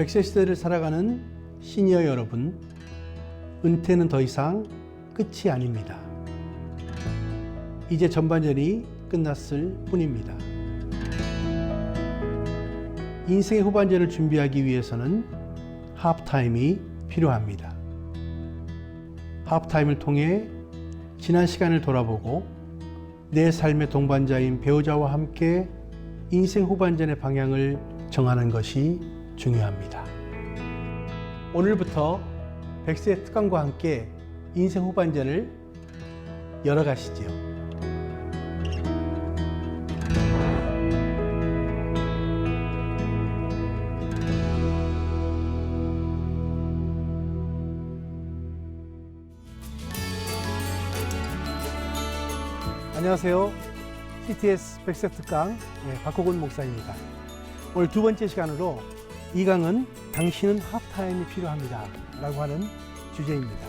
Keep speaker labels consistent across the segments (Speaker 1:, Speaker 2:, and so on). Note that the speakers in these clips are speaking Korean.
Speaker 1: 100세 시대를 살아가는 시니어 여러분, 은퇴는 더 이상 끝이 아닙니다. 이제 전반전이 끝났을 뿐입니다. 인생의 후반전을 준비하기 위해서는 하프타임이 필요합니다. 하프타임을 통해 지난 시간을 돌아보고 내 삶의 동반자인 배우자와 함께 인생 후반전의 방향을 정하는 것이 중요합니다. 오늘부터 100세 특강과 함께 인생 후반전을 열어가시지요. 안녕하세요. CTS 100세 특강 박호근 목사입니다. 오늘 두 번째 시간으로 이 강은 당신은 하프타임이 필요합니다 라고 하는 주제입니다.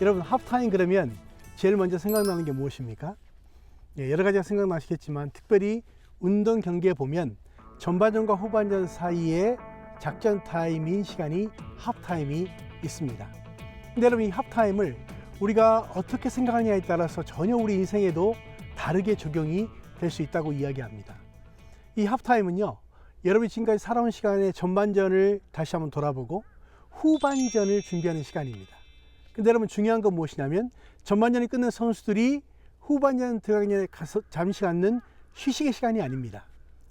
Speaker 1: 여러분, 하프타임 그러면 제일 먼저 생각나는 게 무엇입니까? 여러 가지가 생각나시겠지만 특별히 운동 경기에 보면 전반전과 후반전 사이에 작전 타임인 시간이 하프타임이 있습니다. 근데 여러분, 이 하프타임을 우리가 어떻게 생각하느냐에 따라서 전혀 우리 인생에도 다르게 적용이 될 수 있다고 이야기합니다. 이 하프타임은요, 여러분이 지금까지 살아온 시간의 전반전을 다시 한번 돌아보고 후반전을 준비하는 시간입니다. 근데 여러분, 중요한 건 무엇이냐면 전반전이 끝난 선수들이 후반전 들어가기 전에 가서 잠시 갖는 휴식의 시간이 아닙니다.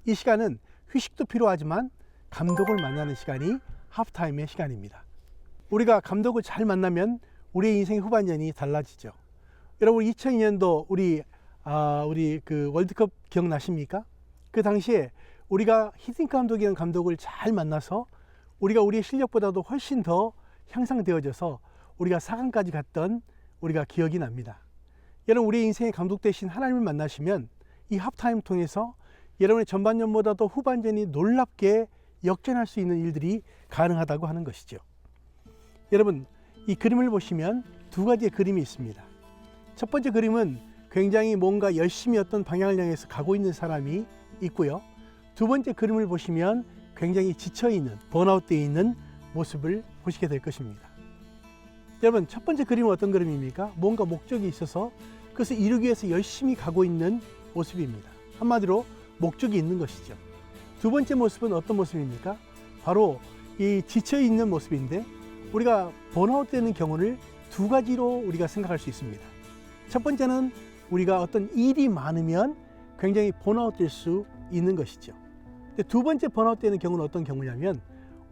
Speaker 1: 이 시간은 휴식도 필요하지만 감독을 만나는 시간이 하프타임의 시간입니다. 우리가 감독을 잘 만나면 우리의 인생의 후반전이 달라지죠. 여러분, 2002년도 우리 그 월드컵 기억나십니까? 그 당시에 우리가 히딩크 감독이라는 감독을 잘 만나서 우리가 우리의 실력보다도 훨씬 더 향상되어져서 우리가 4강까지 갔던 우리가 기억이 납니다. 여러분, 우리의 인생의 감독 대신 하나님을 만나시면 이 하프타임 통해서 여러분의 전반전보다도 후반전이 놀랍게 역전할 수 있는 일들이 가능하다고 하는 것이죠. 여러분, 이 그림을 보시면 두 가지의 그림이 있습니다. 첫 번째 그림은 굉장히 뭔가 열심히 어떤 방향을 향해서 가고 있는 사람이 있고요. 두 번째 그림을 보시면 굉장히 지쳐있는, 번아웃되어 있는 모습을 보시게 될 것입니다. 여러분, 첫 번째 그림은 어떤 그림입니까? 뭔가 목적이 있어서 그것을 이루기 위해서 열심히 가고 있는 모습입니다. 한마디로 목적이 있는 것이죠. 두 번째 모습은 어떤 모습입니까? 바로 이 지쳐있는 모습인데, 우리가 번아웃되는 경우를 두 가지로 우리가 생각할 수 있습니다. 첫 번째는 우리가 어떤 일이 많으면 굉장히 번아웃될 수 있는 것이죠. 근데 두 번째 번아웃되는 경우는 어떤 경우냐면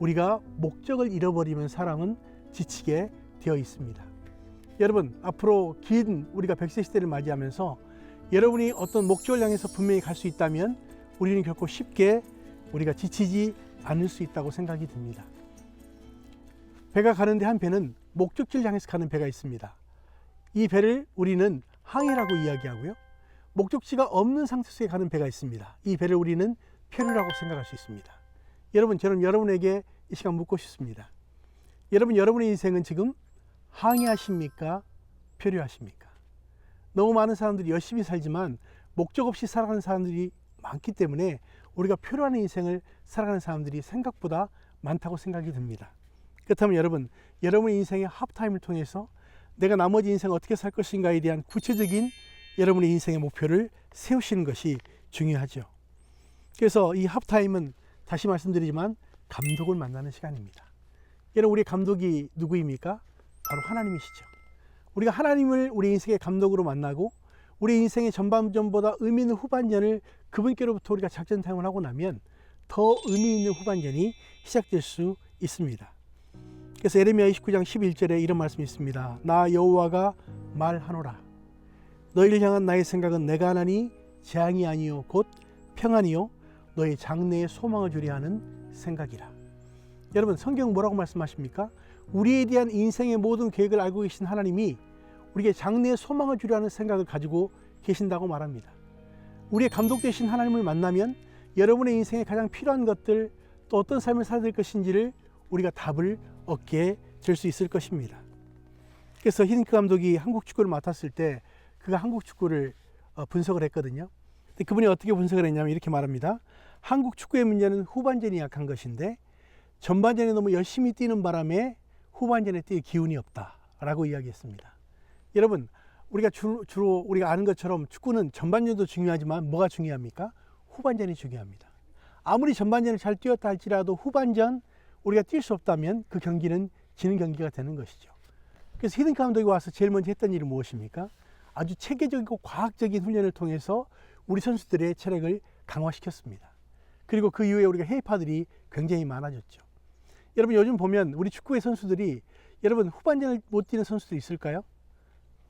Speaker 1: 우리가 목적을 잃어버리면 사람은 지치게 되어 있습니다. 여러분, 앞으로 긴 우리가 100세 시대를 맞이하면서 여러분이 어떤 목적을 향해서 분명히 갈 수 있다면 우리는 결코 쉽게 우리가 지치지 않을 수 있다고 생각이 듭니다. 배가 가는데 한 배는 목적지를 향해서 가는 배가 있습니다. 이 배를 우리는 항해라고 이야기하고요. 목적지가 없는 상태 속에 가는 배가 있습니다. 이 배를 우리는 표류라고 생각할 수 있습니다. 여러분, 저는 여러분에게 이 시간 묻고 싶습니다. 여러분, 여러분의 인생은 지금 항해하십니까? 표류하십니까? 너무 많은 사람들이 열심히 살지만 목적 없이 살아가는 사람들이 많기 때문에 우리가 표류하는 인생을 살아가는 사람들이 생각보다 많다고 생각이 듭니다. 그렇다면 여러분, 여러분의 인생의 하프타임을 통해서 내가 나머지 인생 어떻게 살 것인가에 대한 구체적인 여러분의 인생의 목표를 세우시는 것이 중요하죠. 그래서 이 하프타임은 다시 말씀드리지만 감독을 만나는 시간입니다. 여러분, 우리의 감독이 누구입니까? 바로 하나님이시죠. 우리가 하나님을 우리 인생의 감독으로 만나고 우리 인생의 전반전보다 의미 있는 후반전을 그분께로부터 우리가 작전 타임을 하고 나면 더 의미 있는 후반전이 시작될 수 있습니다. 그래서 예레미야 29장 11절에 이런 말씀이 있습니다. 나 여호와가 말하노라. 너희를 향한 나의 생각은 내가 하나니 재앙이 아니요 곧 평안이요 너희 장래에 소망을 주려 하는 생각이라. 여러분, 성경은 뭐라고 말씀하십니까? 우리에 대한 인생의 모든 계획을 알고 계신 하나님이 우리에게 장래에 소망을 주려 하는 생각을 가지고 계신다고 말합니다. 우리의 감독 되신 하나님을 만나면 여러분의 인생에 가장 필요한 것들, 또 어떤 삶을 살아야 될 것인지를 우리가 답을 얻게 될 수 있을 것입니다. 그래서 히딩크 감독이 한국 축구를 맡았을 때 그가 한국 축구를 분석을 했거든요. 근데 그분이 어떻게 분석을 했냐면 이렇게 말합니다. 한국 축구의 문제는 후반전이 약한 것인데 전반전에 너무 열심히 뛰는 바람에 후반전에 뛸 기운이 없다라고 이야기했습니다. 여러분, 우리가 주로 우리가 아는 것처럼 축구는 전반전도 중요하지만 뭐가 중요합니까? 후반전이 중요합니다. 아무리 전반전을 잘 뛰었다 할지라도 후반전 우리가 뛸 수 없다면 그 경기는 지는 경기가 되는 것이죠. 그래서 히든 감독이 와서 제일 먼저 했던 일은 무엇입니까? 아주 체계적이고 과학적인 훈련을 통해서 우리 선수들의 체력을 강화시켰습니다. 그리고 그 이후에 우리가 해외파들이 굉장히 많아졌죠. 여러분, 요즘 보면 우리 축구의 선수들이, 여러분, 후반전을 못 뛰는 선수들이 있을까요?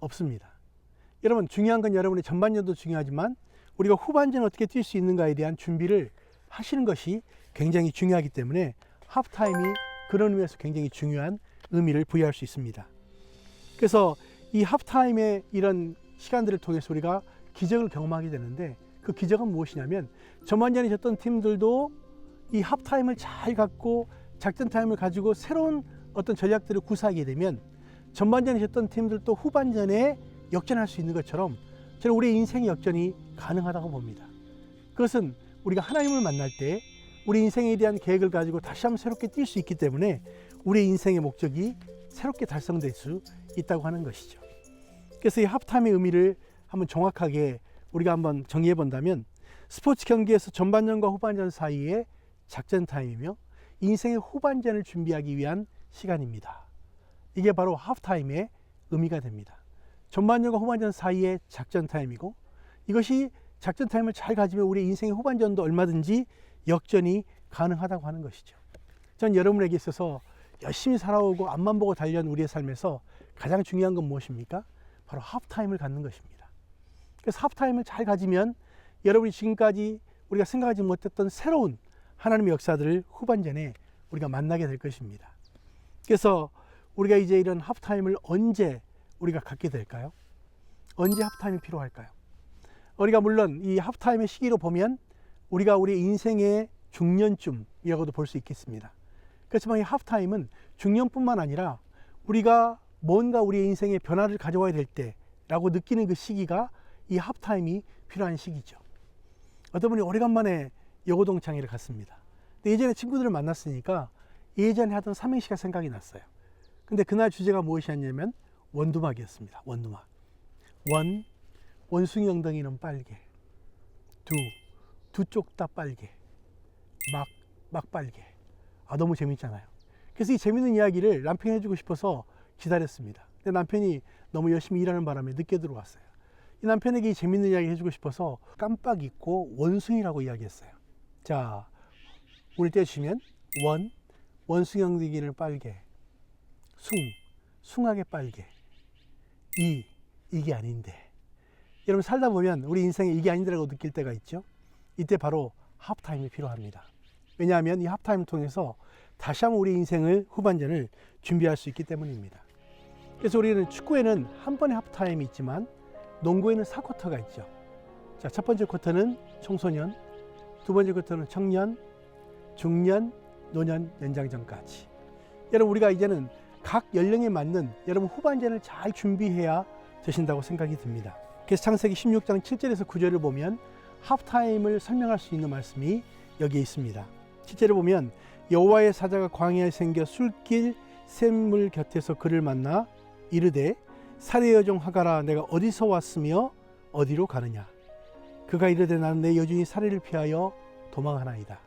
Speaker 1: 없습니다. 여러분, 중요한 건 여러분의 전반전도 중요하지만 우리가 후반전 어떻게 뛸 수 있는가에 대한 준비를 하시는 것이 굉장히 중요하기 때문에 하프타임이 그런 의미에서 굉장히 중요한 의미를 부여할 수 있습니다. 그래서 이 하프타임의 이런 시간들을 통해서 우리가 기적을 경험하게 되는데, 그 기적은 무엇이냐면 전반전에 졌던 팀들도 이 하프타임을 잘 갖고 작전 타임을 가지고 새로운 어떤 전략들을 구사하게 되면 전반전에 졌던 팀들도 후반전에 역전할 수 있는 것처럼 저는 우리의 인생의 역전이 가능하다고 봅니다. 그것은 우리가 하나님을 만날 때 우리 인생에 대한 계획을 가지고 다시 한번 새롭게 뛸 수 있기 때문에 우리의 인생의 목적이 새롭게 달성될 수 있다고 하는 것이죠. 그래서 이 하프타임의 의미를 한번 정확하게 우리가 한번 정리해 본다면, 스포츠 경기에서 전반전과 후반전 사이에 작전 타임이며 인생의 후반전을 준비하기 위한 시간입니다. 이게 바로 하프타임의 의미가 됩니다. 전반전과 후반전 사이의 작전 타임이고, 이것이 작전 타임을 잘 가지면 우리 인생의 후반전도 얼마든지 역전이 가능하다고 하는 것이죠. 전 여러분에게 있어서 열심히 살아오고 앞만 보고 달려온 우리의 삶에서 가장 중요한 건 무엇입니까? 바로 하프타임을 갖는 것입니다. 그래서 하프타임을 잘 가지면 여러분이 지금까지 우리가 생각하지 못했던 새로운 하나님의 역사들을 후반전에 우리가 만나게 될 것입니다. 그래서 우리가 이제 이런 하프타임을 언제 우리가 갖게 될까요? 언제 하프타임이 필요할까요? 우리가 물론 이 하프타임의 시기로 보면 우리가 우리 인생의 중년쯤이라고도 볼 수 있겠습니다. 그렇지만 이 하프타임은 중년뿐만 아니라 우리가 뭔가 우리의 인생에 변화를 가져와야 될 때라고 느끼는 그 시기가 이 하프타임이 필요한 시기죠. 어떤 분이 오래간만에 여고동창회를 갔습니다. 근데 예전에 친구들을 만났으니까 예전에 하던 삼행시가 생각이 났어요. 근데 그날 주제가 무엇이었냐면 원두막이었습니다. 원두막. 원, 원숭이 엉덩이는 빨개. 두 쪽 다 빨개. 막 빨개. 아, 너무 재밌잖아요. 그래서 이 재밌는 이야기를 남편이 해주고 싶어서 기다렸습니다. 근데 남편이 너무 열심히 일하는 바람에 늦게 들어왔어요. 이 남편에게 이 재밌는 이야기 해주고 싶어서 깜빡 잊고 원숭이라고 이야기했어요. 자, 오늘 떼주시면 원숭이 엉덩이는 빨개. 숭하게 빨개. 이게 아닌데. 여러분, 살다 보면 우리 인생에 이게 아닌데라고 느낄 때가 있죠. 이때 바로 하프타임이 필요합니다. 왜냐하면 이 하프타임을 통해서 다시 한번 우리 인생을 후반전을 준비할 수 있기 때문입니다. 그래서 우리는 축구에는 한 번의 하프타임이 있지만 농구에는 4쿼터가 있죠. 자, 첫 번째 쿼터는 청소년, 두 번째 쿼터는 청년, 중년, 노년, 연장전까지. 여러분, 우리가 이제는 각 연령에 맞는 여러분 후반전을 잘 준비해야 되신다고 생각이 듭니다. 그래서 창세기 16장 7절에서 9절을 보면 하프타임을 설명할 수 있는 말씀이 여기에 있습니다. 7절을 보면 여호와의 사자가 광야에 생겨 술길 샘물 곁에서 그를 만나 이르되 살의 여종 하가라, 내가 어디서 왔으며 어디로 가느냐. 그가 이르되 나는 내 여종이 살해를 피하여 도망하나이다.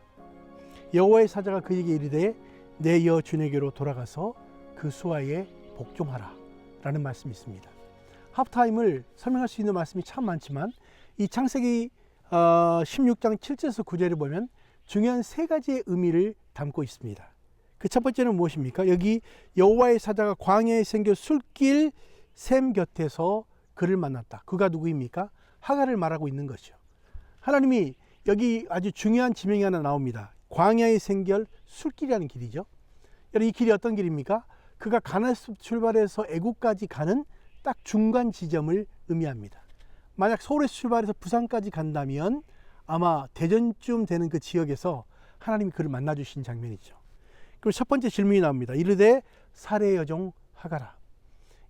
Speaker 1: 여호와의 사자가 그에게 이르되 내 여주에게로 돌아가서 그 수하에 복종하라 라는 말씀이 있습니다. 하프타임을 설명할 수 있는 말씀이 참 많지만 이 창세기 16장 7절에서 9절을 보면 중요한 세 가지의 의미를 담고 있습니다. 그 첫 번째는 무엇입니까? 여기 여호와의 사자가 광야에 생겨 술길 샘 곁에서 그를 만났다. 그가 누구입니까? 하가를 말하고 있는 것이죠. 하나님이 여기 아주 중요한 지명이 하나 나옵니다. 광야에 생겨 술길이라는 길이죠. 여러분, 이 길이 어떤 길입니까? 그가 가나안에서 출발해서 애국까지 가는 딱 중간 지점을 의미합니다. 만약 서울에서 출발해서 부산까지 간다면 아마 대전쯤 되는 그 지역에서 하나님이 그를 만나주신 장면이죠. 그리고 첫 번째 질문이 나옵니다. 이르되 살해의 여종 하가라.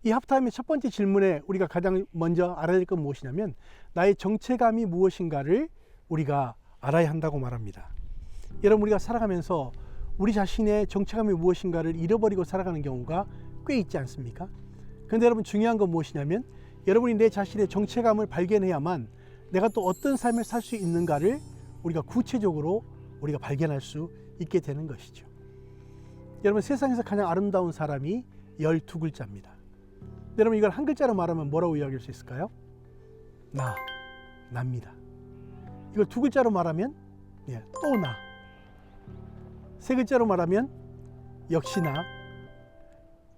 Speaker 1: 이 하프타임의 첫 번째 질문에 우리가 가장 먼저 알아야 될 건 무엇이냐면 나의 정체감이 무엇인가를 우리가 알아야 한다고 말합니다. 여러분, 우리가 살아가면서 우리 자신의 정체감이 무엇인가를 잃어버리고 살아가는 경우가 꽤 있지 않습니까? 그런데 여러분, 중요한 건 무엇이냐면 여러분이 내 자신의 정체감을 발견해야만 내가 또 어떤 삶을 살 수 있는가를 우리가 구체적으로 우리가 발견할 수 있게 되는 것이죠. 여러분, 세상에서 가장 아름다운 사람이 12글자입니다. 여러분, 이걸 한 글자로 말하면 뭐라고 이야기할 수 있을까요? 나입니다. 이걸 두 글자로 말하면 또 나. 세 글자로 말하면 역시 나.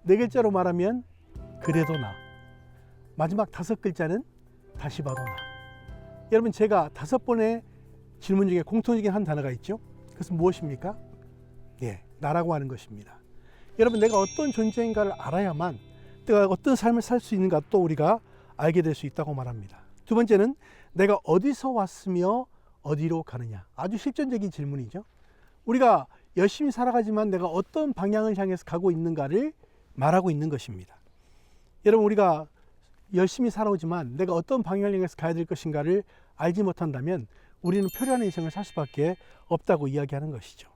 Speaker 1: 네 글자로 말하면 그래도 나. 마지막 다섯 글자는 다시 봐도 나. 여러분, 제가 5번의 질문 중에 공통적인 한 단어가 있죠. 그것은 무엇입니까? 나라고 하는 것입니다. 여러분, 내가 어떤 존재인가를 알아야만 내가 어떤 삶을 살 수 있는가 또 우리가 알게 될 수 있다고 말합니다. 두 번째는 내가 어디서 왔으며 어디로 가느냐. 아주 실존적인 질문이죠. 우리가 열심히 살아가지만 내가 어떤 방향을 향해서 가고 있는가를 말하고 있는 것입니다. 여러분, 우리가 열심히 살아오지만 내가 어떤 방향을 향해서 가야 될 것인가를 알지 못한다면 우리는 표류하는 인생을 살 수밖에 없다고 이야기하는 것이죠.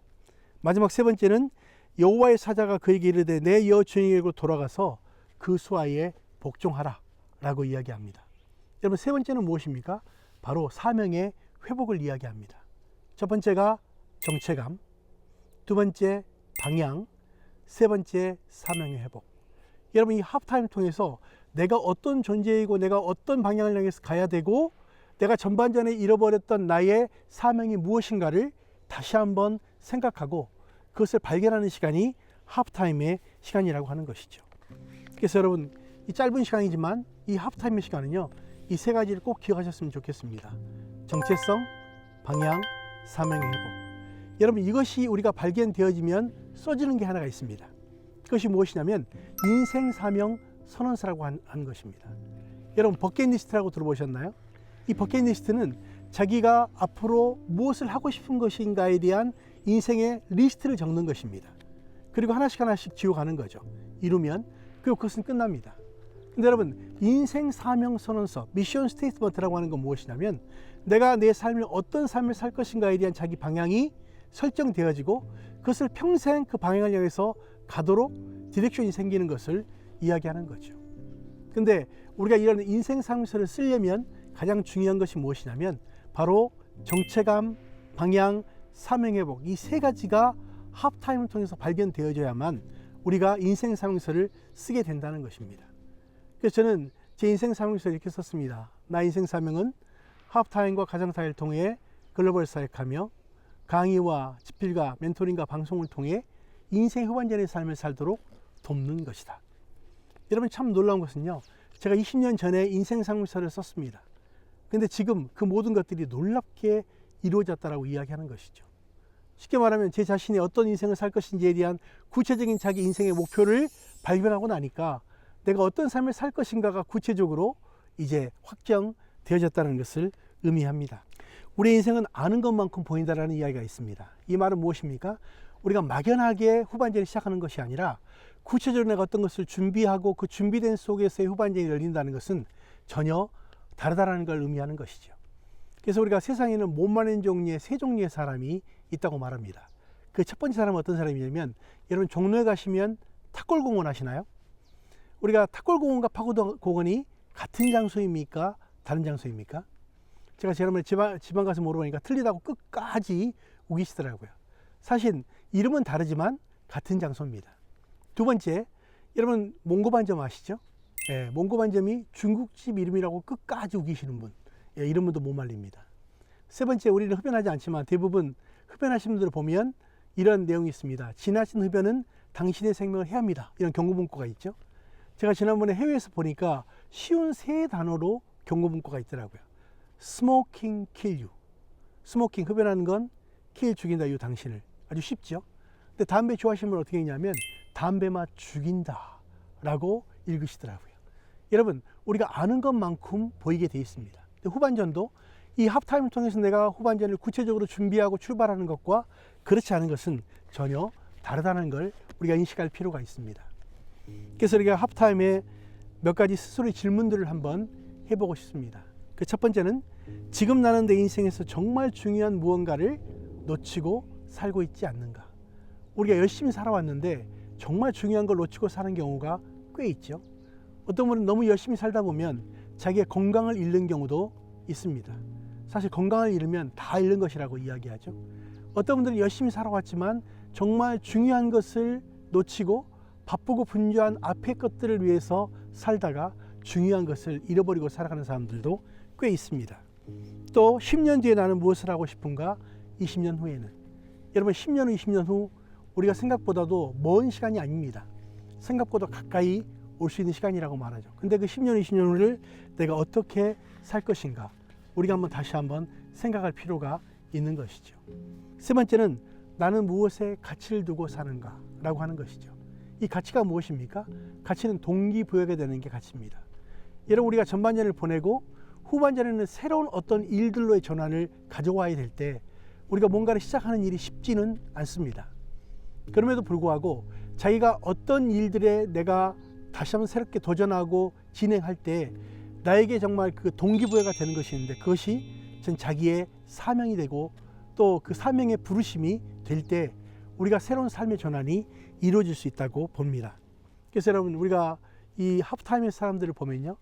Speaker 1: 마지막 세 번째는 여호와의 사자가 그에게 이르되 내 여호 주인에게로 돌아가서 그 수하에 복종하라 라고 이야기합니다. 여러분, 세 번째는 무엇입니까? 바로 사명의 회복을 이야기합니다. 첫 번째가 정체감, 두 번째 방향, 세 번째 사명의 회복. 여러분, 이 하프타임을 통해서 내가 어떤 존재이고 내가 어떤 방향을 향해서 가야 되고 내가 전반전에 잃어버렸던 나의 사명이 무엇인가를 다시 한번 생각하고 그것을 발견하는 시간이 하프타임의 시간이라고 하는 것이죠. 그래서 여러분, 이 짧은 시간이지만 이 하프타임의 시간은요, 이 세 가지를 꼭 기억하셨으면 좋겠습니다. 정체성, 방향, 사명의 회복. 여러분, 이것이 우리가 발견되어지면 써지는 게 하나가 있습니다. 그것이 무엇이냐면 인생 사명 선언서라고 하는 것입니다. 여러분, 버킷리스트라고 들어보셨나요? 이 버킷리스트는 자기가 앞으로 무엇을 하고 싶은 것인가에 대한 인생의 리스트를 적는 것입니다. 그리고 하나씩 하나씩 지워가는 거죠. 이루면 그리고 그것은 끝납니다. 근데 여러분, 인생 사명 선언서, 미션 스테이트먼트라고 하는 건 무엇이냐면 내가 내 삶을 어떤 삶을 살 것인가에 대한 자기 방향이 설정되어지고 그것을 평생 그 방향을 향해서 가도록 디렉션이 생기는 것을 이야기하는 거죠. 근데 우리가 이런 인생 사명서를 쓰려면 가장 중요한 것이 무엇이냐면 바로 정체감, 방향, 사명회복, 이 세 가지가 하프타임을 통해서 발견되어져야만 우리가 인생 사명서를 쓰게 된다는 것입니다. 그래서 저는 제 인생 사명서를 이렇게 썼습니다. 나 인생 사명은 하프타임과 가정사회를 통해 글로벌 사역하며 강의와 집필과 멘토링과 방송을 통해 인생 후반전의 삶을 살도록 돕는 것이다. 여러분, 참 놀라운 것은요, 제가 20년 전에 인생 사명서를 썼습니다. 근데 지금 그 모든 것들이 놀랍게 이루어졌다라고 이야기하는 것이죠. 쉽게 말하면 제 자신이 어떤 인생을 살 것인지에 대한 구체적인 자기 인생의 목표를 발견하고 나니까 내가 어떤 삶을 살 것인가가 구체적으로 이제 확정되어졌다는 것을 의미합니다. 우리 인생은 아는 것만큼 보인다라는 이야기가 있습니다. 이 말은 무엇입니까? 우리가 막연하게 후반전을 시작하는 것이 아니라 구체적으로 내가 어떤 것을 준비하고 그 준비된 속에서의 후반전이 열린다는 것은 전혀 다르다라는 걸 의미하는 것이죠. 그래서 우리가 세상에는 못 마는 종류의 세 종류의 사람이 있다고 말합니다. 그 첫 번째 사람은 어떤 사람이냐면, 여러분 종로에 가시면 탁골공원 아시나요? 우리가 탁골공원과 파고공원이 같은 장소입니까? 다른 장소입니까? 제가 지난번에 지방 가서 물어보니까 틀리다고 끝까지 우기시더라고요. 사실 이름은 다르지만 같은 장소입니다. 두 번째, 여러분 몽고반점 아시죠? 몽고반점이 중국집 이름이라고 끝까지 우기시는 분, 이런 분도 못 말립니다. 세 번째, 우리는 흡연하지 않지만 대부분 흡연하시는 분들을 보면 이런 내용이 있습니다. 지나친 흡연은 당신의 생명을 해합니다. 이런 경고문구가 있죠. 제가 지난번에 해외에서 보니까 쉬운 세 단어로 경고문구가 있더라고요. Smoking kill you. 스모킹, 흡연하는 건 kill, 죽인다, you, 당신을. 아주 쉽죠. 근데 담배 좋아하시는 분은 어떻게 했냐면 담배맛 죽인다 라고 읽으시더라고요. 여러분, 우리가 아는 것만큼 보이게 돼 있습니다. 후반전도 이 하프타임을 통해서 내가 후반전을 구체적으로 준비하고 출발하는 것과 그렇지 않은 것은 전혀 다르다는 걸 우리가 인식할 필요가 있습니다. 그래서 우리가 하프타임에 몇 가지 스스로의 질문들을 한번 해보고 싶습니다. 그 첫 번째는 지금 나는 내 인생에서 정말 중요한 무언가를 놓치고 살고 있지 않는가. 우리가 열심히 살아왔는데 정말 중요한 걸 놓치고 사는 경우가 꽤 있죠. 어떤 분은 너무 열심히 살다 보면 자기의 건강을 잃는 경우도 있습니다. 사실 건강을 잃으면 다 잃는 것이라고 이야기하죠. 어떤 분들은 열심히 살아왔지만 정말 중요한 것을 놓치고 바쁘고 분주한 앞의 것들을 위해서 살다가 중요한 것을 잃어버리고 살아가는 사람들도 꽤 있습니다. 또 10년 뒤에 나는 무엇을 하고 싶은가? 20년 후에는. 여러분 10년 후 20년 후 우리가 생각보다도 먼 시간이 아닙니다. 생각보다 가까이 올 수 있는 시간이라고 말하죠. 근데 그 10년 20년 후를 내가 어떻게 살 것인가? 우리가 다시 한번 생각할 필요가 있는 것이죠. 세 번째는 나는 무엇에 가치를 두고 사는가 라고 하는 것이죠. 이 가치가 무엇입니까? 가치는 동기부여가 되는 게 가치입니다. 여러분 우리가 전반전을 보내고 후반전에는 새로운 어떤 일들로의 전환을 가져와야 될 때 우리가 뭔가를 시작하는 일이 쉽지는 않습니다. 그럼에도 불구하고 자기가 어떤 일들에 내가 다시 한번 새롭게 도전하고 진행할 때 나에게 정말 그 동기부여가 되는 것이 있는데 그것이 전 자기의 사명이 되고 또 그 사명의 부르심이 될 때 우리가 새로운 삶의 전환이 이루어질 수 있다고 봅니다. 그래서 여러분 우리가 이 하프타임의 사람들을 보면요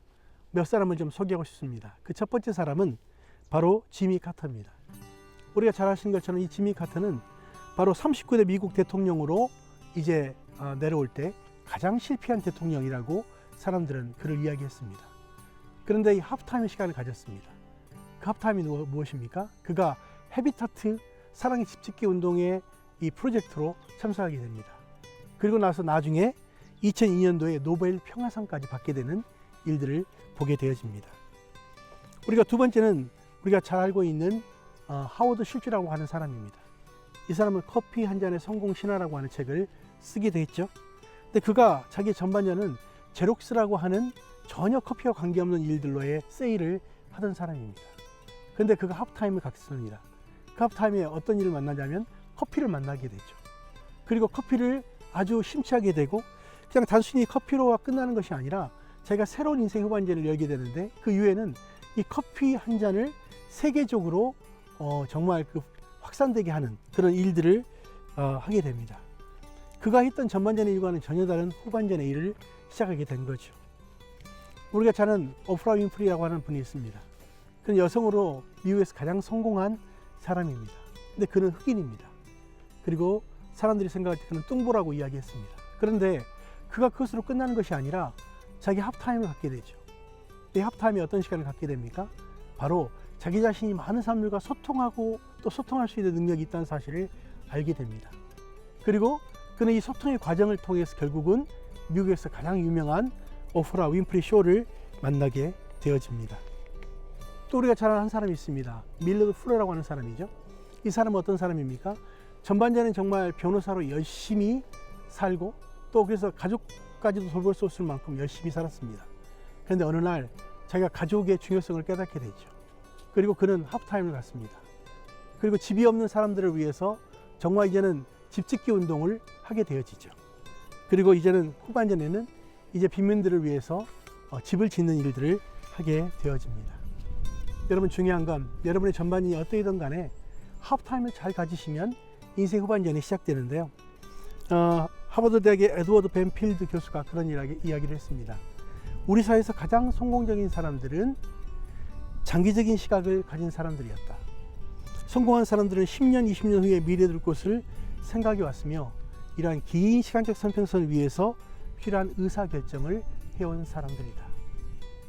Speaker 1: 몇 사람을 좀 소개하고 싶습니다. 그 첫 번째 사람은 바로 지미 카터입니다. 우리가 잘 아시는 것처럼 이 지미 카터는 바로 39대 미국 대통령으로 이제 내려올 때 가장 실패한 대통령이라고 사람들은 그를 이야기했습니다. 그런데 이 하프타임의 시간을 가졌습니다. 그 하프타임이 무엇입니까? 그가 헤비타트 사랑의 집짓기 운동의 이 프로젝트로 참석하게 됩니다. 그리고 나서 나중에 2002년도에 노벨 평화상까지 받게 되는 일들을 보게 되어집니다. 우리가 두 번째는 우리가 잘 알고 있는 하워드 슐츠라고 하는 사람입니다. 이 사람은 커피 한 잔의 성공 신화라고 하는 책을 쓰기도 했죠. 근데 그가 자기 전반전은 제록스라고 하는 전혀 커피와 관계없는 일들로의 세일을 하던 사람입니다. 그런데 그가 하프타임을 갖습니다. 그 하프타임에 어떤 일을 만나냐면 커피를 만나게 되죠. 그리고 커피를 아주 심취하게 되고 그냥 단순히 커피로 끝나는 것이 아니라 자기가 새로운 인생 후반전을 열게 되는데 그 이후에는 이 커피 한 잔을 세계적으로 정말 그 확산되게 하는 그런 일들을 하게 됩니다. 그가 했던 전반전의 일과는 전혀 다른 후반전의 일을 시작하게 된 거죠. 우리가 잘 아는 오프라 윈프리라고 하는 분이 있습니다. 그는 여성으로 미국에서 가장 성공한 사람입니다. 근데 그는 흑인입니다. 그리고 사람들이 생각할 때 그는 뚱보라고 이야기했습니다. 그런데 그가 그것으로 끝나는 것이 아니라 자기 하프타임을 갖게 되죠. 이 하프타임이 어떤 시간을 갖게 됩니까? 바로 자기 자신이 많은 사람들과 소통하고 또 소통할 수 있는 능력이 있다는 사실을 알게 됩니다. 그리고 그는 이 소통의 과정을 통해서 결국은 미국에서 가장 유명한 오프라 윈프리 쇼를 만나게 되어집니다. 또 우리가 잘 아는 한 사람이 있습니다. 밀러드 플러라고 하는 사람이죠. 이 사람은 어떤 사람입니까? 전반전에 정말 변호사로 열심히 살고 또 그래서 가족까지도 돌볼 수 없을 만큼 열심히 살았습니다. 그런데 어느 날 자기가 가족의 중요성을 깨닫게 되죠. 그리고 그는 하프타임을 갖습니다. 그리고 집이 없는 사람들을 위해서 정말 이제는 집짓기 운동을 하게 되어지죠. 그리고 이제는 후반전에는 이제 빈민들을 위해서 집을 짓는 일들을 하게 되어집니다. 여러분 중요한 건 여러분의 전반전이 어떠이든 간에 하프타임을 잘 가지시면 인생 후반전이 시작되는데요. 하버드 대학의 에드워드 벤필드 교수가 그런 이야기를 했습니다. 우리 사회에서 가장 성공적인 사람들은 장기적인 시각을 가진 사람들이었다. 성공한 사람들은 10년, 20년 후에 미래될 것을 생각해 왔으며 이러한 긴 시간적 선평선을 위해서 필요한 의사결정을 해온 사람들이다.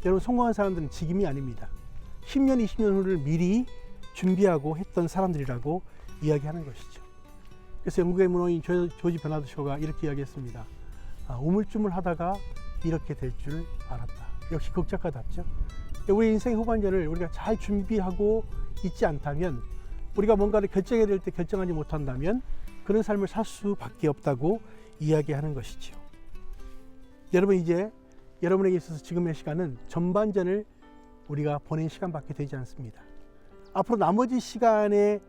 Speaker 1: 여러분 성공한 사람들은 지금이 아닙니다. 10년, 20년 후를 미리 준비하고 했던 사람들이라고 이야기하는 것이죠. 그래서 영국의 문호인 조지 버나드 쇼가 이렇게 이야기했습니다. 우물쭈물 하다가 이렇게 될 줄 알았다. 역시 극작가답죠. 우리 인생 후반전을 우리가 잘 준비하고 있지 않다면 우리가 뭔가를 결정해야 될 때 결정하지 못한다면 그런 삶을 살 수밖에 없다고 이야기하는 것이죠. 여러분 이제 여러분에게 있어서 지금의 시간은 전반전을 우리가 보낸 시간밖에 되지 않습니다. 앞으로 나머지 시간의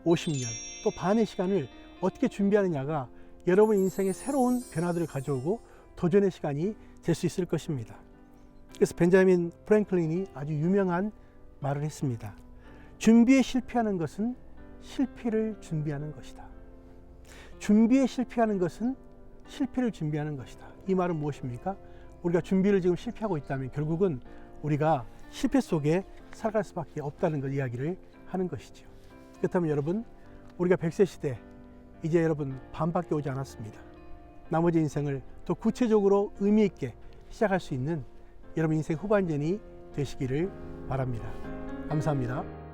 Speaker 1: 50년 또 반의 시간을 어떻게 준비하느냐가 여러분 인생에 새로운 변화들을 가져오고 도전의 시간이 될 수 있을 것입니다. 그래서 벤자민 프랭클린이 아주 유명한 말을 했습니다. 준비에 실패하는 것은 실패를 준비하는 것이다. 준비에 실패하는 것은 실패를 준비하는 것이다. 이 말은 무엇입니까? 우리가 준비를 지금 실패하고 있다면 결국은 우리가 실패 속에 살아갈 수밖에 없다는 걸 이야기를 하는 것이죠. 그렇다면 여러분, 우리가 100세 시대, 이제 여러분 반밖에 오지 않았습니다. 나머지 인생을 더 구체적으로 의미 있게 시작할 수 있는 여러분 인생 후반전이 되시기를 바랍니다. 감사합니다.